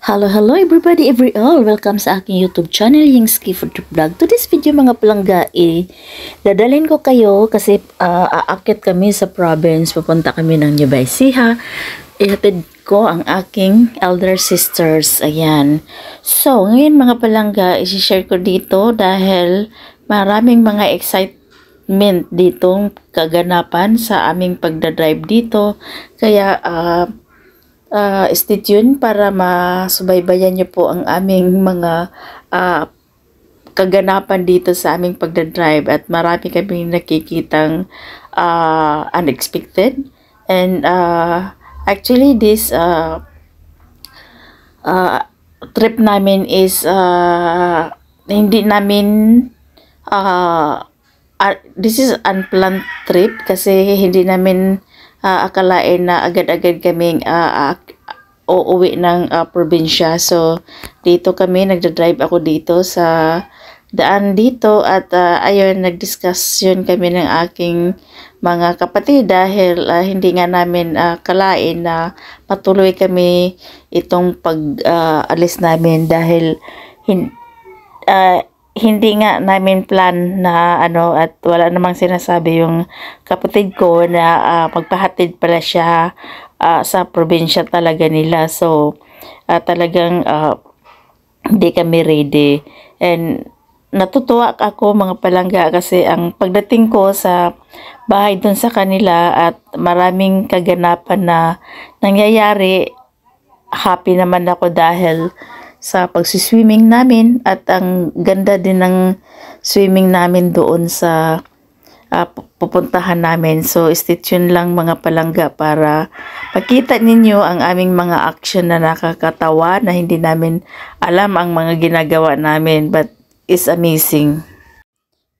Hello everybody, every all. Welcome sa aking YouTube channel, yung Ski Food Vlog. To this video mga palangga, dadalhin ko kayo kasi aakit kami sa province. Pupunta kami ng Nueva Ecija. Ihatid ko ang aking elder sisters. Ayan. So, ngayon mga palangga, isi-share ko dito dahil maraming mga excitement ditong kaganapan sa aming pagdadrive dito. Kaya, stay tuned para masubaybayan niyo po ang aming mga kaganapan dito sa aming pagdadrive at marami kaming nakikitang unexpected and actually this trip namin is hindi namin this is unplanned trip kasi hindi namin akalain na agad-agad kaming uuwi ng probinsya. So, dito kami, nagdadrive ako dito sa daan dito at ayun, nagdiskusyon kami ng aking mga kapatid dahil hindi nga namin kalain na patuloy kami itong pag-alis namin dahil hindi nga namin plan na at wala namang sinasabi yung kapatid ko na magpahatid pala siya sa probinsya talaga nila. So talagang hindi kami ready and natutuwa ako mga palangga kasi ang pagdating ko sa bahay dun sa kanila at maraming kaganapan na nangyayari, happy naman ako dahil sa pagsiswimming namin at ang ganda din ng swimming namin doon sa pupuntahan namin. So, stay tuned lang mga palangga para makita ninyo ang aming mga action na nakakatawa na hindi namin alam ang mga ginagawa namin but is amazing.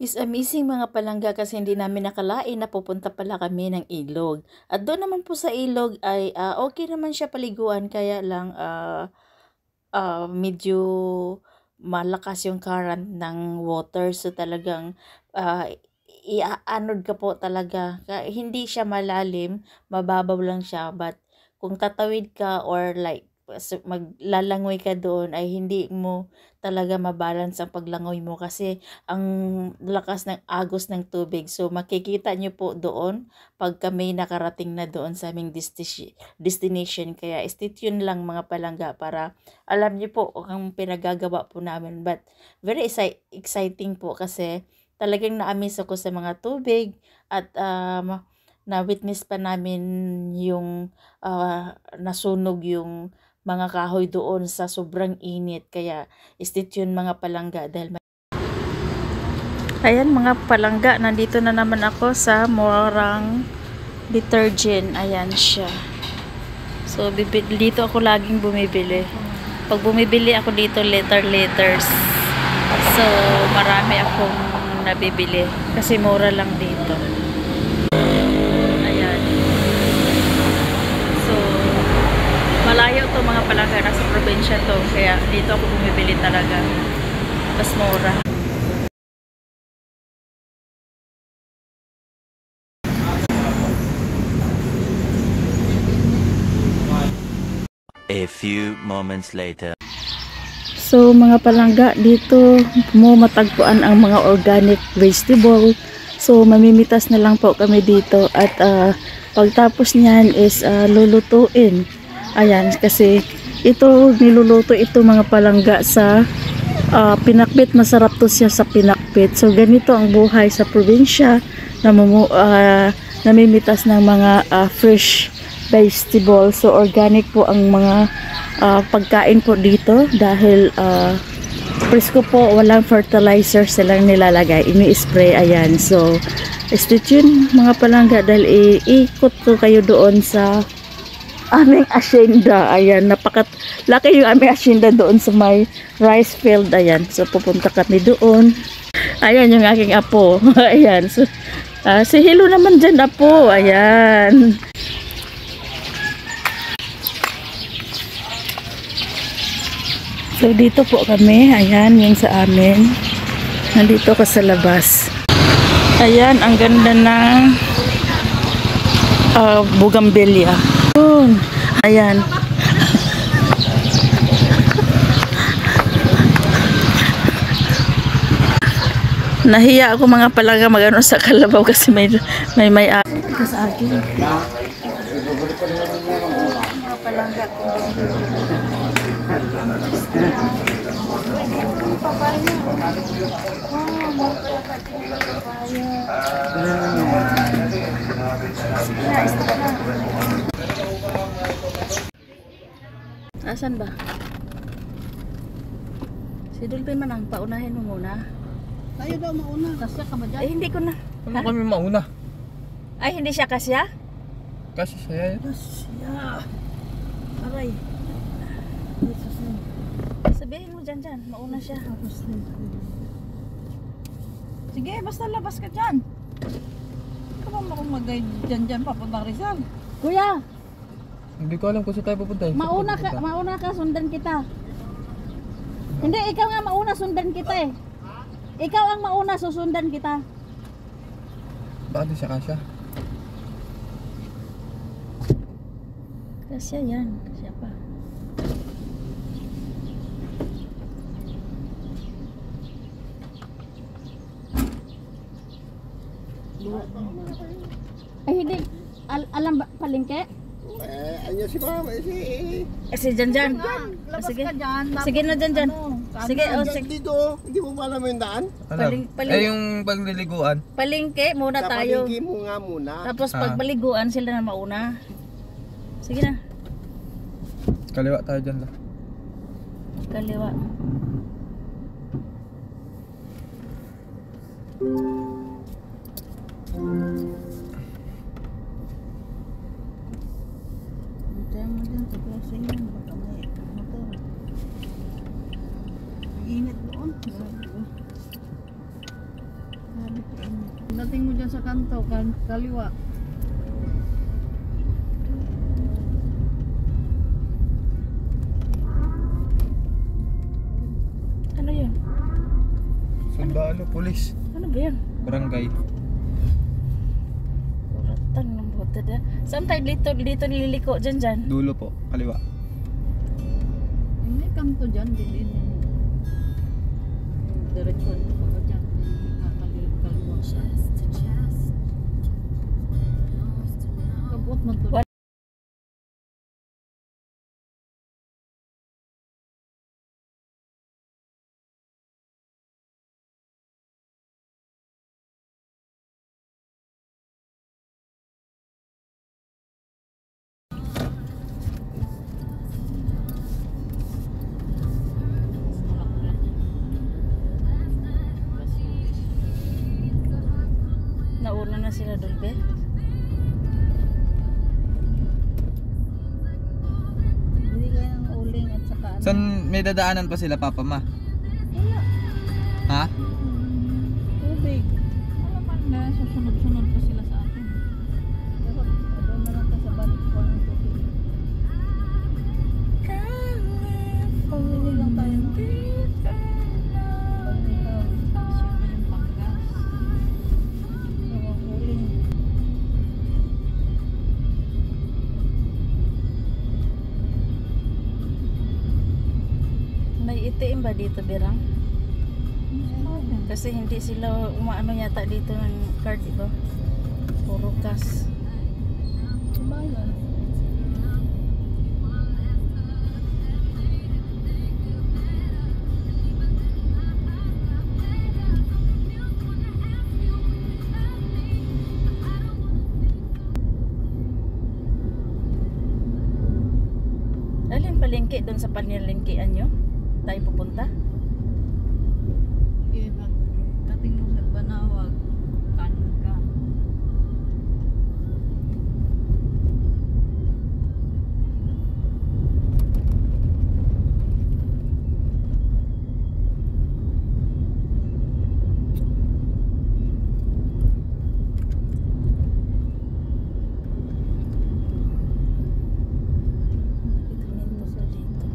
Is amazing mga palangga kasi hindi namin nakalain na pupunta pala kami ng ilog. At doon naman po sa ilog ay okay naman siya paliguan kaya lang medyo malakas yung current ng water so talagang iaanod ka po talaga. Hindi siya malalim, mababaw lang siya but kung tatawid ka or like maglalangoy ka doon ay hindi mo talaga mabalance ang paglangoy mo kasi ang lakas ng agos ng tubig. So makikita nyo po doon pag kami nakarating na doon sa aming destination. Kaya stay tuned lang mga palangga para alam nyo po ang pinagagawa po namin. But very exciting po kasi talagang na-amaze ako sa mga tubig at na-witness pa namin yung nasunog yung mga kahoy doon sa sobrang init. Kaya stay tuned mga palangga dahil ayan mga palangga, nandito na naman ako sa Morang detergent. Ayan siya. So dito ako laging bumibili. Pag bumibili ako dito liters. So marami akong nabibili kasi mura lang dito. Malayo to mga palangga, nasa probinsya to kaya dito ako bumibili talaga, mas mura. A few moments later. So mga palangga, dito mo matagpuan ang mga organic vegetable. So mamimitas na lang po kami dito at pagtapos niyan is lulutuin. Ayan, kasi ito niluluto ito mga palangga sa pinakbit. Masarap to siya sa pinakbit. So ganito ang buhay sa probinsya, namimitas ng mga fresh vegetable. So organic po ang mga pagkain po dito dahil presko po, walang fertilizer silang nilalagay, ini-spray. Ayan, so stay tuned mga palangga dahil iikot ko kayo doon sa aming asyenda. Ayan, napakalaki yung aming asyenda doon sa may rice field. Ayan, so pupunta kami doon. Ayan yung aking apo. Ayan, so si Hilo naman dyan, apo. Ayan. So dito po kami. Ayan yung sa amin. Nandito ko sa labas. Ayan, ang ganda ng bougainvillea. Ayan. Nahiya ako mga palangga magano sa kalabaw kasi may sa akin. Mga palangga ko. Asan ba? Si Dulpin man ang paunahin mo muna. Tayo daw mauna. Kasya ka ba dyan? Hindi ko na. Ano kami mauna? Ay, hindi siya kasya? Kasi saya yun. Kasya. Aray. Sabihin mo dyan. Mauna siya. Sige, basta labas ka dyan. Ikaw ba mag-guide dyan papuntang Rizal? Kuya, Hindi ko alam kung saan tayo pupunta. mauna ka, sundan kita. Hindi, ikaw nga mauna, sundan kita eh. Ikaw ang mauna, susundan kita. Baka di siya kasya. Kasya yan, kasya pa. Ay, hindi. Alam ba, palengke? Ayun si Mama, Si Janjan. labas Sige. ka dyan. Sige na, Janjan. Sige, sige. Dito, hindi mo ba alam yung daan? Alam. Yung pagliliguan. Palengke muna tayo. Palingki mo nga muna. Tapos pag baliguan sila na mauna. Sige na. Kaliwa tayo dyan lang. Kaliwa. Tayo mo dyan sa crossing yan. Baka may motor. Ingat doon. Dating mo dyan sa kanto, kaliwa. Ano yun? Sundalo, pulis. Ano ba yan? Barangay. Uratan ng buta da. Saan tayo dito nililiko dyan? Dulo po, kaliwa. Hindi kanto dyan, din. Direksyon mo pa dyan. Kaliwa. Kabot mo to. Nauna na sila Dulbe. Hindi kaya ng uling at saka ano. Saan may dadaanan pa sila, Papa Ma? Wala. Ha? Tubig. Wala man na susunod-sunod pa sila sa atin. Pero doon na lang tayo sa balik ko ng tubig. Pagpili lang tayo ng pag ikaw, siyempre yung panggas. So, ang uling. May itim ba dito, Birang? Kasi hindi sila umaano yata dito ng card, diba? Puro cash. Sumayan. Alin palengke doon sa panilengkean nyo? Tayo pupunta? Dating mo sa Banawag, kanin ka. Ito sa dito.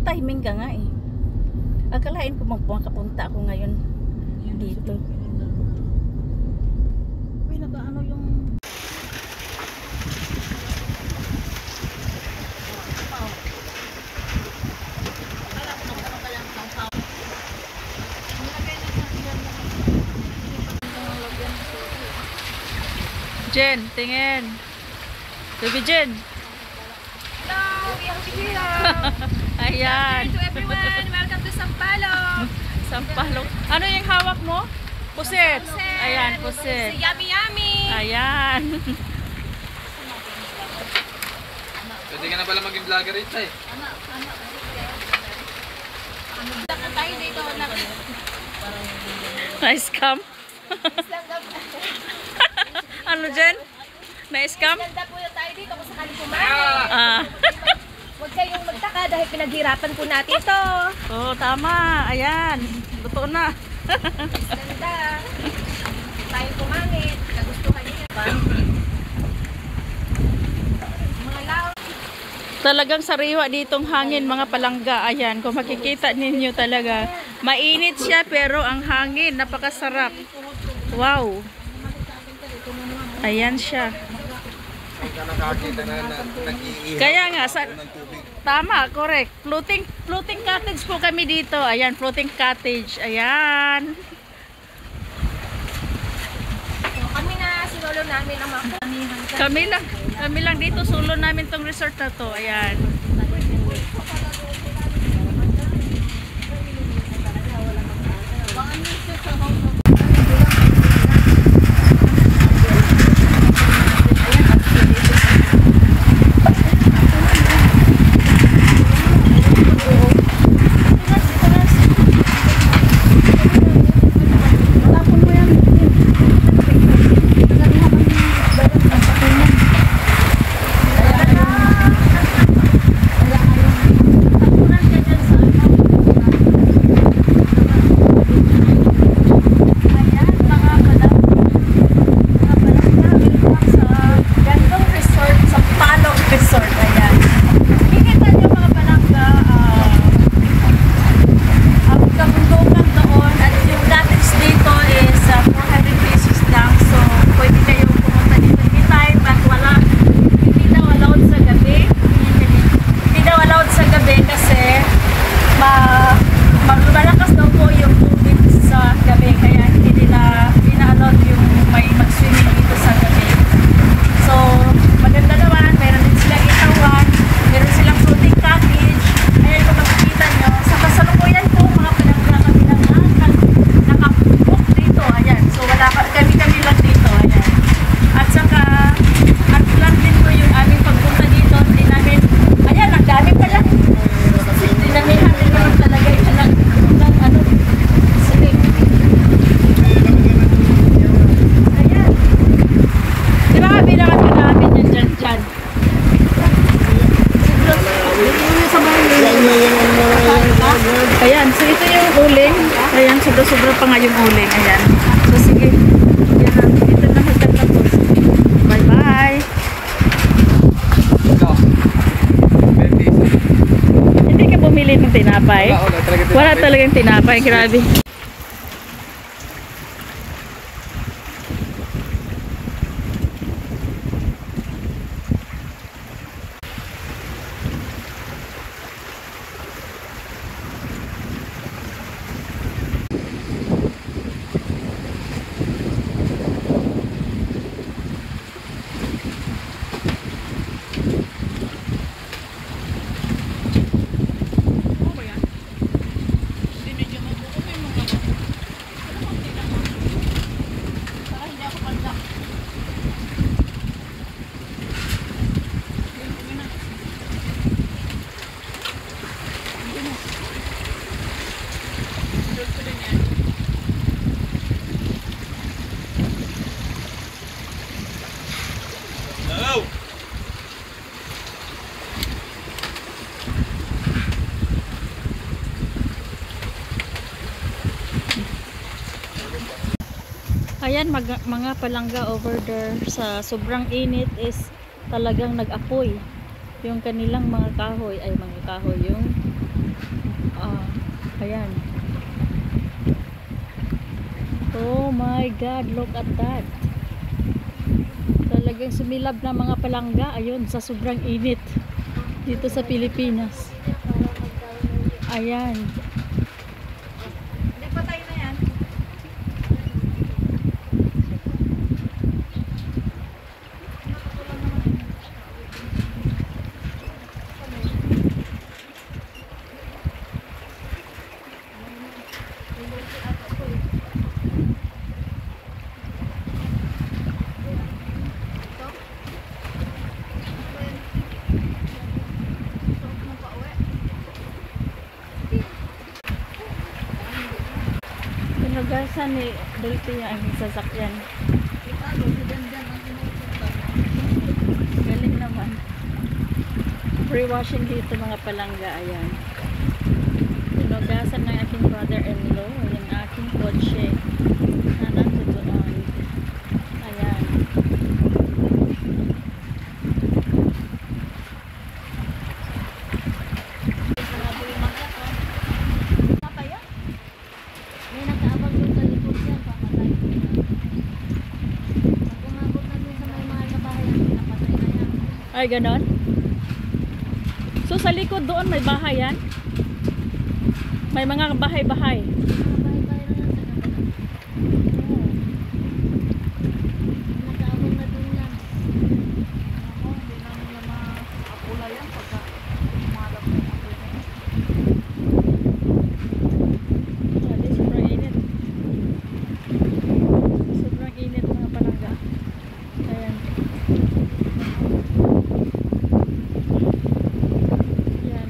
timing ka nga eh. Akalain ko magpakapunta ako ngayon dito. Uy, nag-ano yung... Jen, tingin. Baby Jen. Hello, we are here. Ayan. To everyone, welcome to Sampaloc. Sampalok. Ano yung hawak mo? Puset. Puset. Ayan, puset. Yummy, yummy. Ayan. Pwede ka na pala maging vlogger ito eh. Tayo dito na. Na-scam. Ano Jen? Na-scam? Ganda po tayo dito kung sakali kumain. Ah. Huwag kayong magtaka dahil pinaghirapan po natin ito. Oo, tama. Ayan. Totoo na. Ganda. Tayo kumangit. Kagustuhan niyo ba? Mga lao. Talagang sariwa ditong hangin mga palangga. Ayan, kung makikita ninyo talaga. Mainit siya pero ang hangin napakasarap. Wow. Ayan siya. Ka nakakita na nag-iihaw Kaya nga, ng tubig. tama, correct. Floating cottage po kami dito. Ayan, floating cottage. Ayan. Kami na sinolo namin ang mga Kami lang dito, solo namin tong resort na to. Ayan. gandong resort sa Palong Resort. Ayan. Kikita niyo mga palangga, ang kabundukan doon at yung cottage dito is 400 pesos lang. So, pwede kayong pumunta dito anytime at hindi daw allowed sa gabi. Hindi daw allowed sa gabi kasi malakas daw po yung tubig sa gabi. Kaya hindi nila ina-allowed yung may mag-swimming dito sa gabi. So, maganda naman. Meron din silang itawan. Meron silang floating cottage. Ayan kung makikita nyo. Sa kasalukuyan po, mga pinagla kami lang nakabook dito. Ayan. So, kami lang dito. Ayan. At saka, at lang din po yung aming pagpunta dito. Hindi namin, ayan, ang dami pala. Dinamihan din naman talaga yun ng ano. Sige. Ayan. Di ba kami nakatira namin yan dyan? Ayan, so ito yung uling. Ayan, sobra-sobra pa nga yung uling. Ayan. So sige. Ayan, dito na magtatapos. Bye-bye. Ikaw. 20. Hindi ka bumili ng tinapay? Wala talagang tinapay. Grabe. Ayan, mga palangga over there sa sobrang init is talagang nag-apoy yung kanilang mga kahoy, yung Ayan. Oh my God, look at that. Talagang sumilab na mga palangga. Ayun, sa sobrang init dito sa Pilipinas. Ayan. Hindi patay na yan. Pinugasan ni Dulce ang sasakyan. Galing naman. Free washing dito mga palangga. Ayan. Pinugasan ng aking brother-in-law yung aking kotse na nandoon. Ayan. May nag-aabag doon sa likod yan, pamatay ko yan. Pag umabot na doon sa may mahal na bahay, pinapatay na yan. Ay, ganon? So, sa likod doon may bahay yan? May mga bahay-bahay. Mga bahay-bahay na yan sa kabila. Nag-aabag na doon yan. Ako, hindi namin na makapula yan pagka umalap na yung apoy na yan. Grabe, sobrang init. Sobrang init mga palangga. Ayan. Ayan.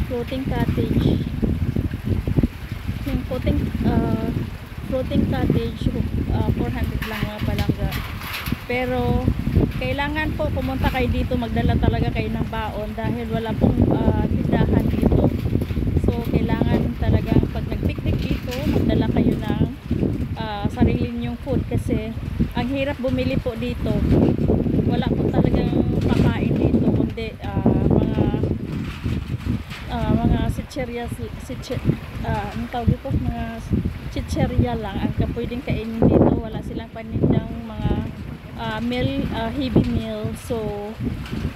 Floating cottage. Yung floating cottage, 400 lang mga palangga. Pero, kailangan po pumunta kayo dito, magdala talaga kayo ng baon dahil wala pong tindahan dito. So, kailangan talagang pag nag-picnic dito, magdala kayo ng sarili nyong food kasi ang hirap bumili po dito. Wala po talagang pakain dito, kundi mga anong tawag dito? Mga chicherya lang ang pwedeng kainin dito. Wala silang panindang mga heavy meal. So,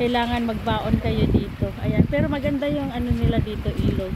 kailangan magbaon kayo dito. Ayan. Pero maganda yung ano nila dito, ilog.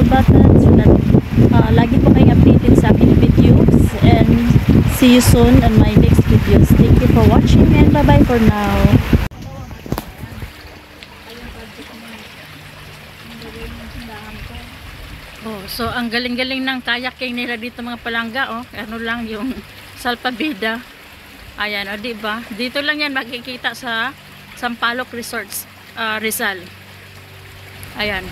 Button so that lagi po kayong updated sa aking videos and see you soon on my next videos. Thank you for watching and bye bye for now. Oh, so ang galing-galing ng kayaking nila dito mga palangga, oh. Ano lang yung Salpabida. Ayan, oh, di ba? Dito lang yan makikita sa Sampaloc Resorts, Rizal. Ayan.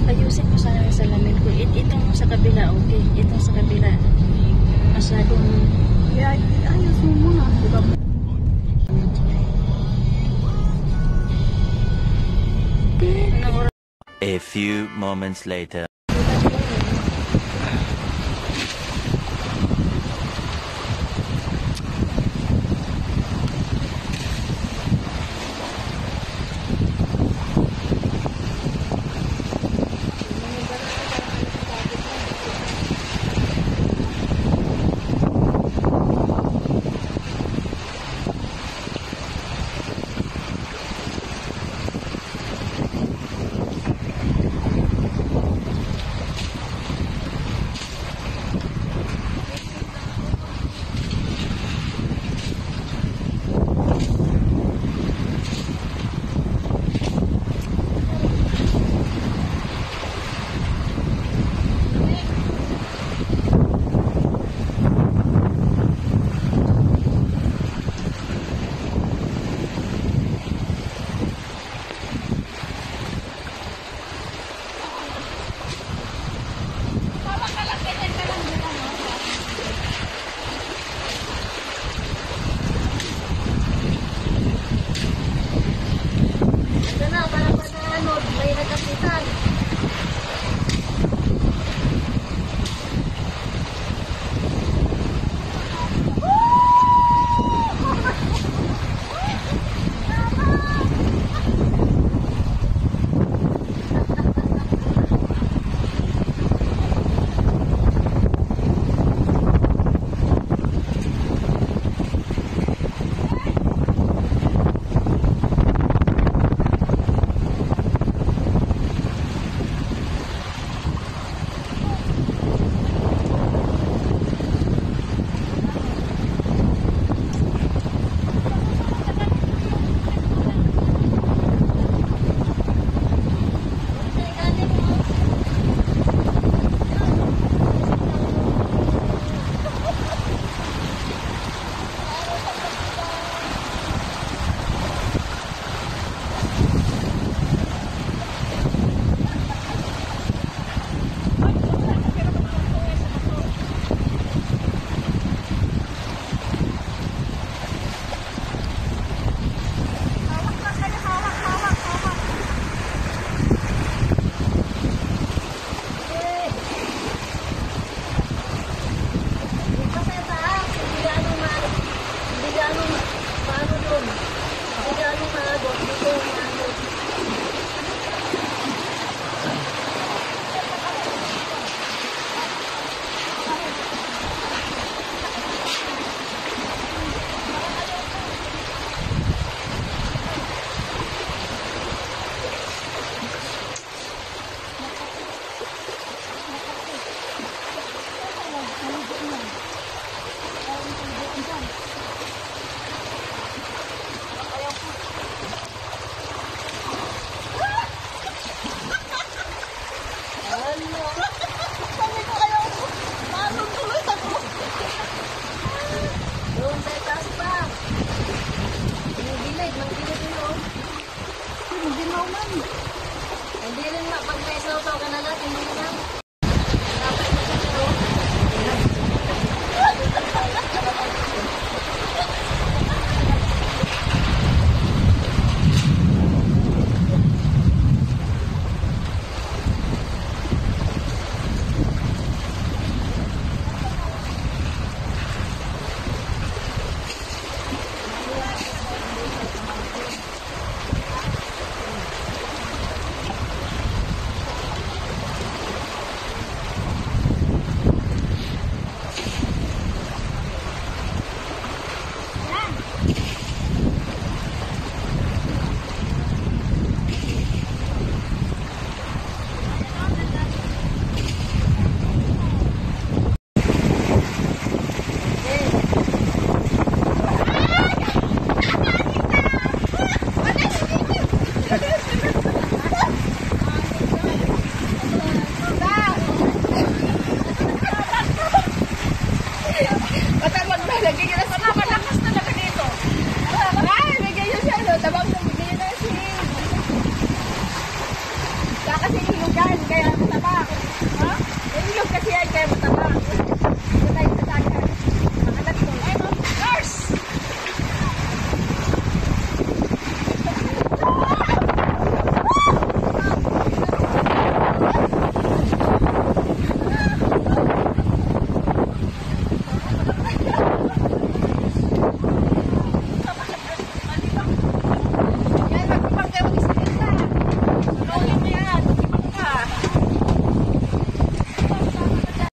Ayusin ko sana yung salamin ko. Itong sa kabila, okay. Itong sa kabila. Masyadong... ayos mo muna. Diba? A few moments later.